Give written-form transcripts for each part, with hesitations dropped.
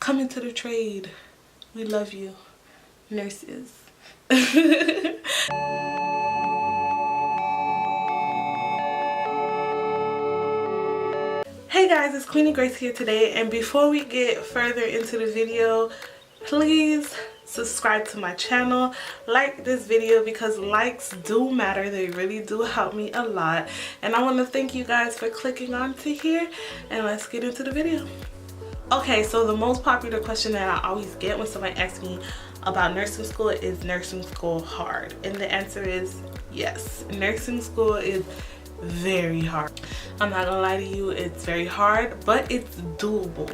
come into the trade. We love you, nurses. Hey guys, it's Queenie Grace here today, and before we get further into the video, please subscribe to my channel, like this video, because likes do matter. They really do help me a lot, and I want to thank you guys for clicking on to here, and let's get into the video. Okay, so the most popular question that I always get when somebody asks me about nursing school is nursing school hard? And the answer is yes. Nursing school is very hard. I'm not gonna lie to you, it's very hard, but it's doable.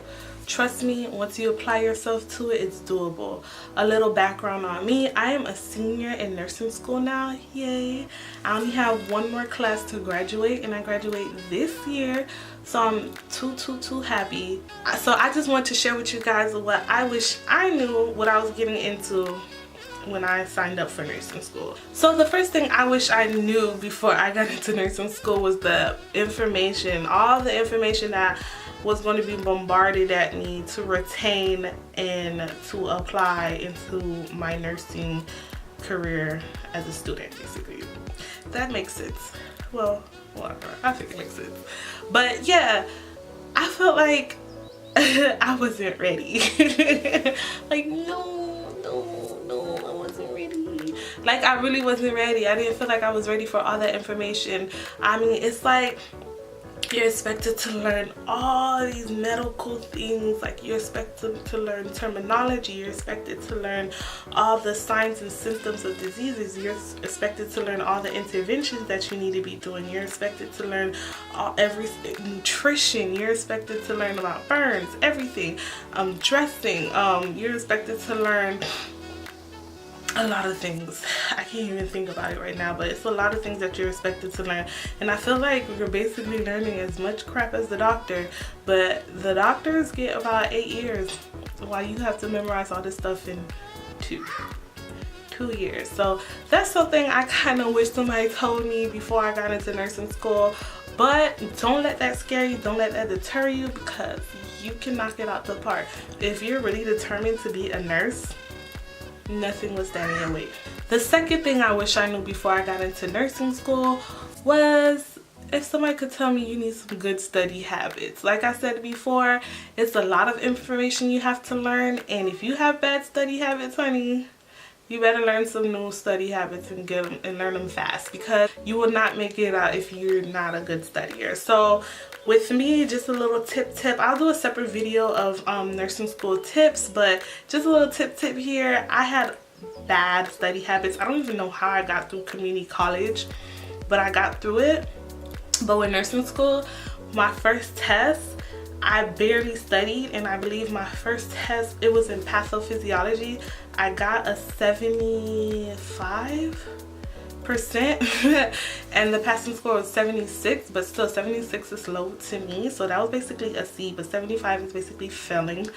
Trust me, once you apply yourself to it, it's doable. A little background on me: I am a senior in nursing school now. Yay! I only have one more class to graduate, and I graduate this year, so I'm too happy. So I just want to share with you guys what I wish I knew, what I was getting into when I signed up for nursing school. So the first thing I wish I knew before I got into nursing school was the information, all the information that was going to be bombarded at me to retain and to apply into my nursing career as a student, basically. That makes sense. Well, whatever. I think it makes sense. But yeah, I felt like I wasn't ready. Like, no, I wasn't ready. Like, I really wasn't ready. I didn't feel like I was ready for all that information. I mean, it's like you're expected to learn all these medical things. Like, you're expected to learn terminology. You're expected to learn all the signs and symptoms of diseases. You're expected to learn all the interventions that you need to be doing. You're expected to learn everything, nutrition. You're expected to learn about burns, everything, dressing. You're expected to learn a lot of things. I can't even think about it right now, but it's a lot of things that you're expected to learn, and I feel like you're basically learning as much crap as the doctor, but the doctors get about 8 years while you have to memorize all this stuff in two years. So that's something I kind of wish somebody told me before I got into nursing school. But don't let that scare you, don't let that deter you, because you can knock it out the park. If you're really determined to be a nurse, nothing will stand in your way. The second thing I wish I knew before I got into nursing school was if somebody could tell me you need some good study habits. Like I said before, it's a lot of information you have to learn, and if you have bad study habits, honey, you better learn some new study habits and get them and learn them fast, because you will not make it out if you're not a good studier. So with me, just a little tip. I'll do a separate video of nursing school tips, but just a little tip here. I had bad study habits. I don't even know how I got through community college, but I got through it. But with nursing school, my first test, I barely studied, and I believe my first test, it was in pathophysiology. I got a 75%, and the passing score was 76, but still 76 is low to me, so that was basically a C, but 75 is basically failing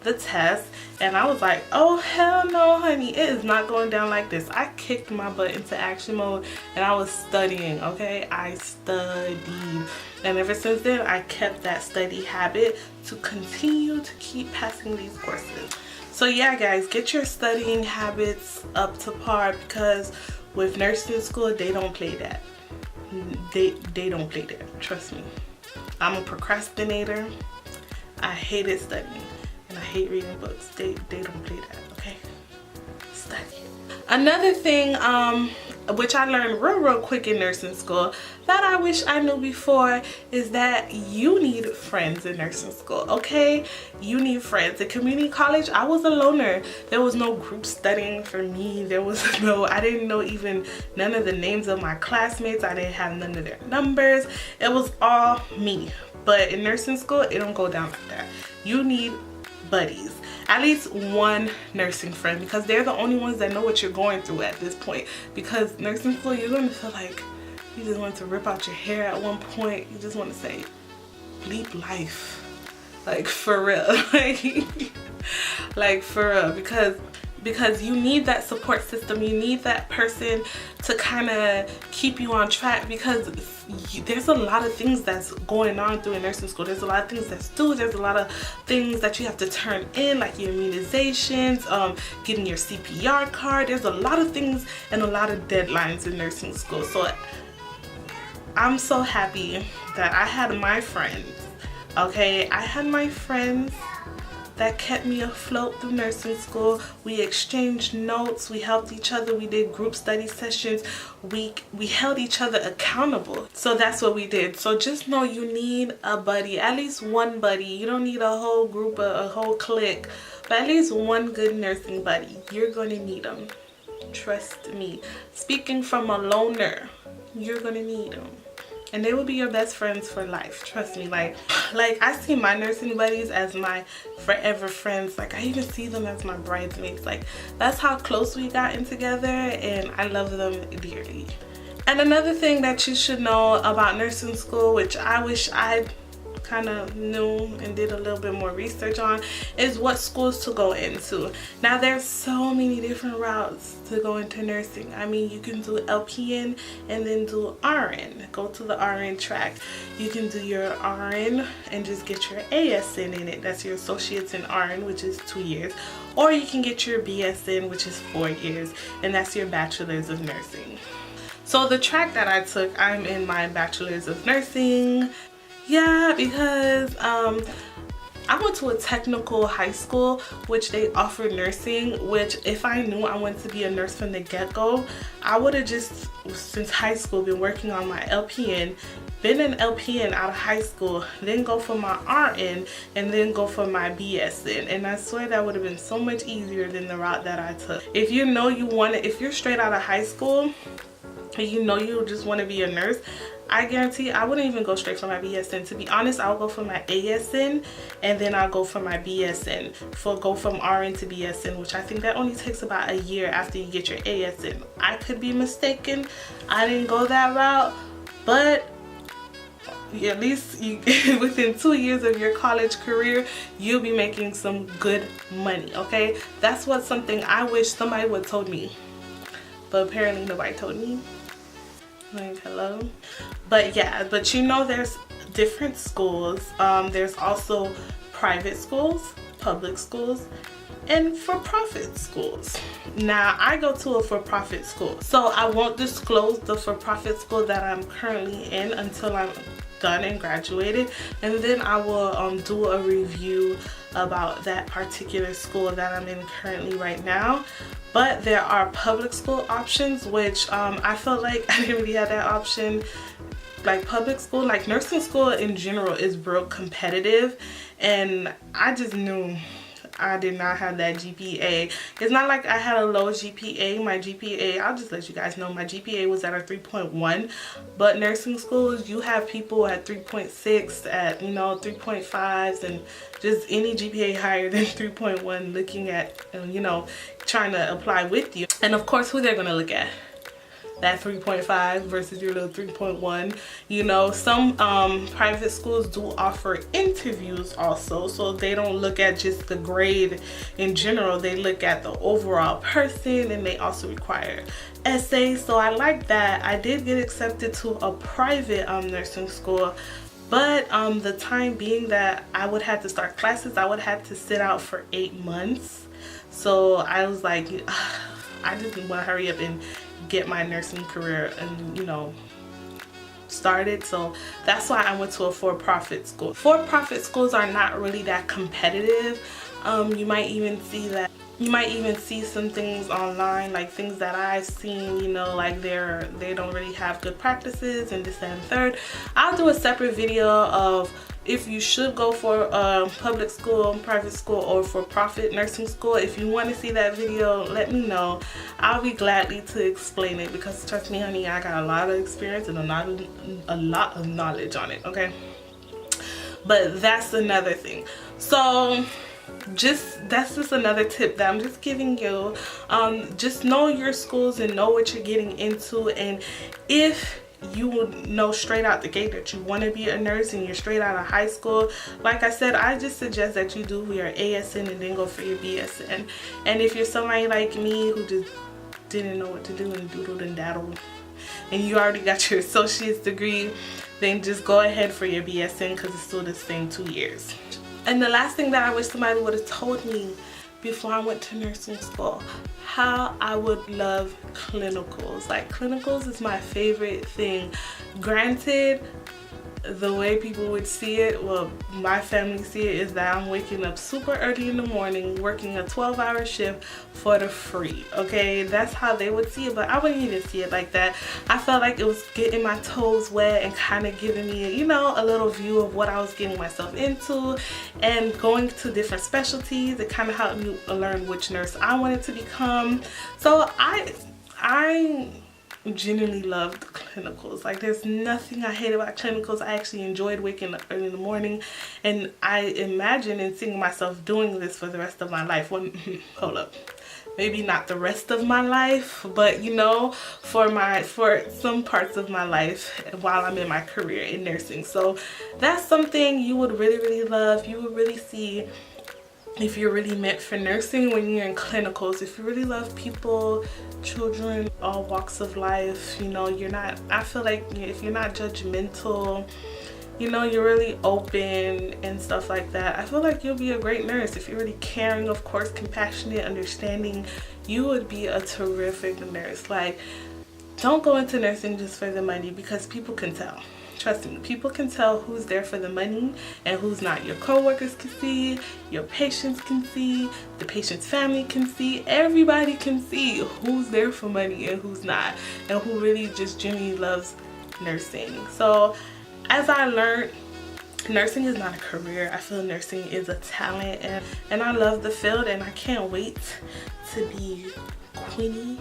the test. And I was like, oh hell no, honey, it is not going down like this. I kicked my butt into action mode, and I was studying. Okay, I studied, and ever since then I kept that study habit to continue to keep passing these courses. So yeah guys, get your studying habits up to par, because with nursing school, they don't play that. They don't play that, trust me. I'm a procrastinator. I hated studying, and I hate reading books. They don't play that, okay? Study. Another thing which I learned real quick in nursing school that I wish I knew before is that you need friends in nursing school, okay? You need friends. In community college, I was a loner. There was no group studying for me. There was I didn't know even none of the names of my classmates. I didn't have none of their numbers. It was all me. But in nursing school, it don't go down like that. You need buddies. At least one nursing friend, because they're the only ones that know what you're going through at this point. Because nursing school, you're going to feel like you just want to rip out your hair at one point. You just want to say, bleep life. Like, for real. like for real. Because you need that support system. You need that person to kind of keep you on track, because there's a lot of things that's going on through a nursing school. There's a lot of things that's due. There's a lot of things that you have to turn in, like your immunizations, getting your CPR card. There's a lot of things and a lot of deadlines in nursing school. So I'm so happy that I had my friends, okay? I had my friends that kept me afloat through nursing school. We exchanged notes, we helped each other, we did group study sessions, we held each other accountable. So that's what we did. So just know you need a buddy, at least one buddy. You don't need a whole group, a whole clique, but at least one good nursing buddy. You're gonna need them. Trust me. Speaking from a loner, you're gonna need them. And they will be your best friends for life. Trust me. Like I see my nursing buddies as my forever friends. Like I even see them as my bridesmaids. Like that's how close we gotten together, and I love them dearly. And another thing that you should know about nursing school, which I wish I kind of knew and did a little bit more research on, is what schools to go into. Now there's so many different routes to go into nursing. I mean, you can do LPN and then do RN. Go to the RN track. You can do your RN and just get your ASN in it. That's your associates in RN, which is 2 years. Or you can get your BSN, which is 4 years, and that's your bachelor's of nursing. So the track that I took, I'm in my bachelor's of nursing. Yeah, because I went to a technical high school, which they offered nursing, which if I knew I wanted to be a nurse from the get-go, I would have just, since high school, been working on my LPN, been an LPN out of high school, then go for my RN, and then go for my BSN. And I swear that would have been so much easier than the route that I took. If you know you want it, if you're straight out of high school, and you know you just want to be a nurse, I guarantee I wouldn't even go straight for my BSN. To be honest, I'll go for my ASN and then I'll go for my BSN. Go from RN to BSN, which I think that only takes about a year after you get your ASN. I could be mistaken. I didn't go that route, but at least within 2 years of your college career, you'll be making some good money, okay? That's something I wish somebody would have told me, but apparently nobody told me. Like, hello. But yeah, but you know, there's different schools. There's also private schools, public schools, and for-profit schools. Now I go to a for-profit school, so I won't disclose the for-profit school that I'm currently in until I'm done and graduated, and then I will do a review about that particular school that I'm in currently right now. But there are public school options, which I felt like I didn't really have that option. Like public school, like nursing school in general, is real competitive, and I just knew I did not have that GPA. It's not like I had a low GPA. My GPA, I'll just let you guys know, my GPA was at a 3.1, but nursing schools, you have people at 3.6, at 3.5s, and just any GPA higher than 3.1 looking at, trying to apply with you. And of course, who they're gonna look at? That 3.5 versus your little 3.1. Some private schools do offer interviews also, so they don't look at just the grade in general. They look at the overall person, and they also require essays. So I like that. I did get accepted to a private nursing school, but the time being that I would have to start classes, I would have to sit out for 8 months. So I was like, I just want to hurry up and get my nursing career and started. So that's why I went to a for-profit school. For-profit schools are not really that competitive. You might even see some things online, like things that I've seen, like they don't really have good practices and this and third. I'll do a separate video of if you should go for public school, private school, or for-profit nursing school. If you want to see that video, let me know. I'll be gladly to explain it, because trust me, honey, I got a lot of experience and a lot of knowledge on it, okay? But that's another thing. So that's just another tip that I'm just giving you. Just know your schools and know what you're getting into, and if you know straight out the gate that you want to be a nurse and you're straight out of high school, like I said, I just suggest that you do your ASN and then go for your BSN. And if you're somebody like me who just didn't know what to do and doodled and daddled, and you already got your associate's degree, then just go ahead for your BSN because it's still the same 2 years. And the last thing that I wish somebody would have told me before I went to nursing school, how I would love clinicals. Like, clinicals is my favorite thing. Granted, the way people would see it, well, my family see it, is that I'm waking up super early in the morning, working a 12-hour shift for the free, okay? That's how they would see it, but I wouldn't even see it like that. I felt like it was getting my toes wet and kind of giving me, you know, a little view of what I was getting myself into, and going to different specialties. It kind of helped me learn which nurse I wanted to become. So I genuinely loved clinicals. Like, there's nothing I hate about clinicals. I actually enjoyed waking up early in the morning, and I imagine and seeing myself doing this for the rest of my life. Well, hold up, maybe not the rest of my life, but you know, for some parts of my life while I'm in my career in nursing. So that's something you would really love. You would really see if you're really meant for nursing when you're in clinicals. If you really love people, children, all walks of life, you know, I feel like if you're not judgmental, you know, you're really open and stuff like that, I feel like you'll be a great nurse. If you're really caring, of course, compassionate, understanding, you would be a terrific nurse. Like, don't go into nursing just for the money, because people can tell. Trust me, people can tell who's there for the money and who's not. Your co-workers can see, your patients can see, the patient's family can see, everybody can see who's there for money and who's not, and who really just genuinely loves nursing. So as I learned, nursing is not a career. I feel nursing is a talent, and I love the field, and I can't wait to be Queenie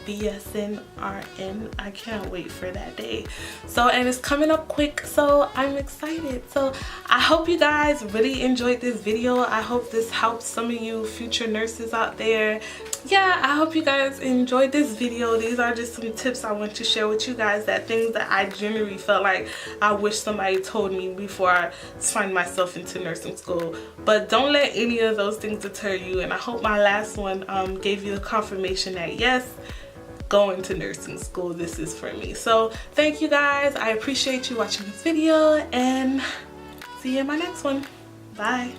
BSN RN. I can't wait for that day. So, and it's coming up quick, so I'm excited. So I hope you guys really enjoyed this video. I hope this helps some of you future nurses out there. Yeah, I hope you guys enjoyed this video. These are just some tips I want to share with you guys, that things that I generally felt like I wish somebody told me before I signed myself into nursing school. But don't let any of those things deter you, and I hope my last one gave you the confirmation that yes, going to nursing school, this is for me. So thank you guys. I appreciate you watching this video, and see you in my next one. Bye.